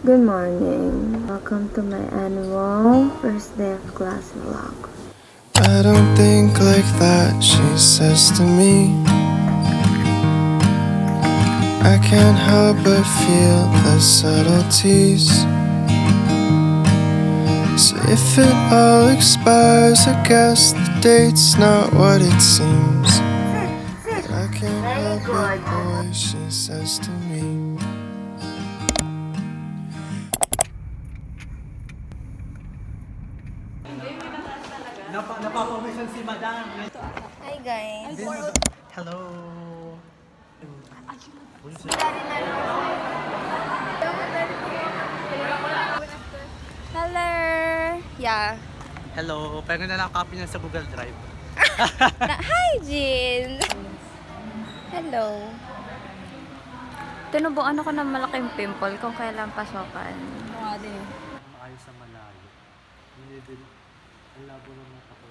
Good morning. Welcome to my annual first day of class vlog. I don't think like that, she says to me. I can't help but feel the subtleties. So if it all expires, I guess the date's not what it seems. But I can't help it, boy, she says to me. Napapawisan si Madam. Hi guys. Hello. Hello. Yeah. Hello. Pengen na lang copy niya sa Google Drive. Hi, Jin. Hello. Tinubuan ako ng malaking pimple kung kailan pasokan. Maayos sa malayo. Hindi din. Ang labo ng mata ko.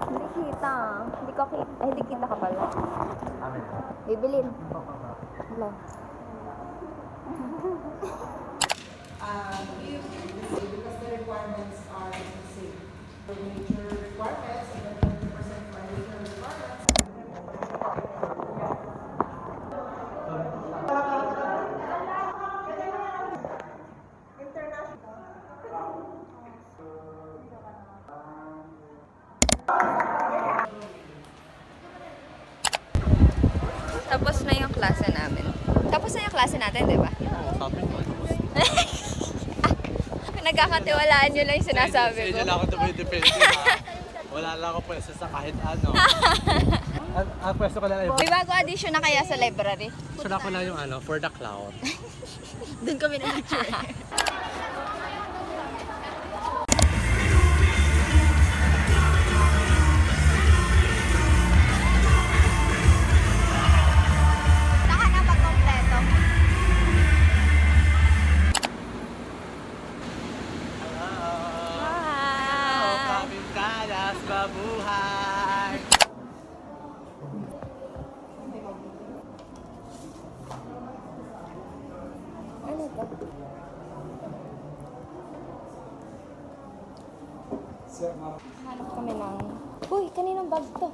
Hindi kita. Hindi ko kita. Ay, hindi kita ka pala. Amen. Bibilin. Hello. Because the requirements are the same. The nature requirements and then 20% for nature requirements. Tapos na yung klase namin. Tapos na yung klase natin, di ba? Oo, sabi ko. Nagkakatiwalaan nyo lang yung sinasabi ko. Sa inyo lang ako dumidepende ha. Wala lang ako pwesto sa kahit ano. Ang pwesto ko lang ay May bago addition na kaya sa library. sila ko lang yung ano, for the cloud. Doon kami na-lecture. Saka na pag-kompleto. Hello, kaming kalas, mabuhay! Ano to? Hanap kami ng... Uy, kaninong bag to?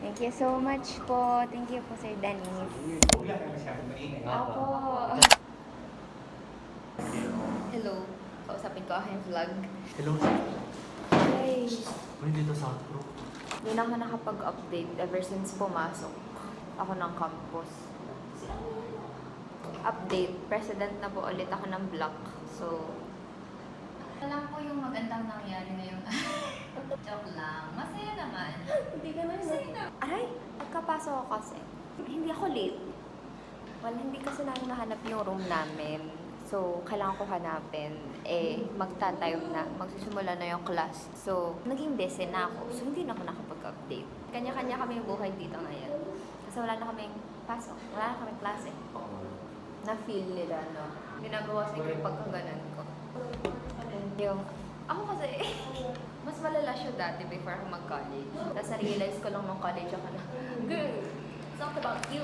Thank you so much po. Thank you po, Sir Dennis. Ako. Hello. Kausapin ko aking vlog. Hello, Hey. Uy, dito South Pro. Hindi na ako nakapag-update ever since pumasok ako ng campus. Update. President na po ulit ako ng block. So, alam ko yung magandang nangyari ngayon. Joke lang. Masaya naman. Hindi ka masaya na. Aray, pagkapasok ako kasi, hindi ako late. Well, hindi kasi namin nahanap yung room namin. So, kailangan ko hanapin. Magta-time na. Magsisimula na yung class. So, naging busy na ako. So, hindi na ako nakapag-update. Kanya-kanya kami yung buhay dito ngayon. Kasi wala na kaming pasok. Wala na kaming klase. Na-feel nila, no? Ginagawa sa yung pagkaganan ko. Yung, ako kasi, mas malala siya dati before ako mag-college. Tapos na-realize ko lang nung college ako na, girl, it's not about you.